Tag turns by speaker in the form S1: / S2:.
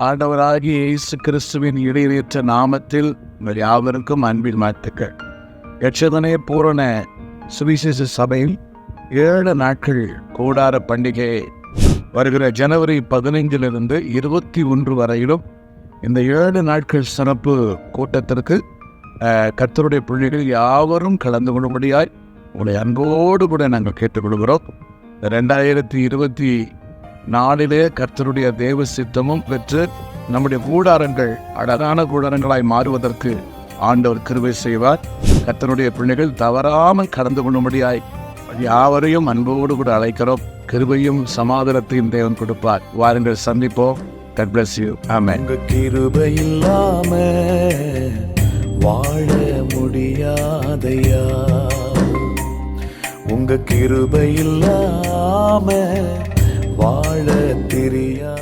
S1: ஆண்டவராகிய இயேசு கிறிஸ்துவின் இடையேற்ற நாமத்தில் உங்கள் யாவருக்கும் அன்பின் வாழ்த்துக்கள். எட்சதனே பூரண சுவிசேஷ சபையில் 7 நாட்கள் கூடார பண்டிகை வருகிற ஜனவரி 15 21 வரையிலும் இந்த 7 நாட்கள் சிறப்பு கூட்டத்திற்கு கர்த்தருடைய பிள்ளைகள் யாவரும் கலந்து கொள்ளும்படியாய் உங்களை அன்போடு கூட நாங்கள் கேட்டுக்கொள்கிறோம். 2024 கர்த்தருடைய தேவ சித்தமும் பெற்று நம்முடைய கூடாரங்கள் அழகான கூடாரங்களாய் மாறுவதற்கு ஆண்டவர் கிருபை செய்வார். கர்த்தருடைய பிள்ளைகள் தவறாமல் கலந்து கொள்ளும்படியாய் யாவரையும் அன்போடு கூட அழைக்கிறோம். கிருபையும் சமாதானத்தையும் தேவன் கொடுப்பார். வாருங்கள், சந்திப்போம். God bless you. Amen.
S2: உங்க கிருபை இல்லாம வாழ முடியாதையா, உங்க கிருபை இல்லாம வாழ தெரியா.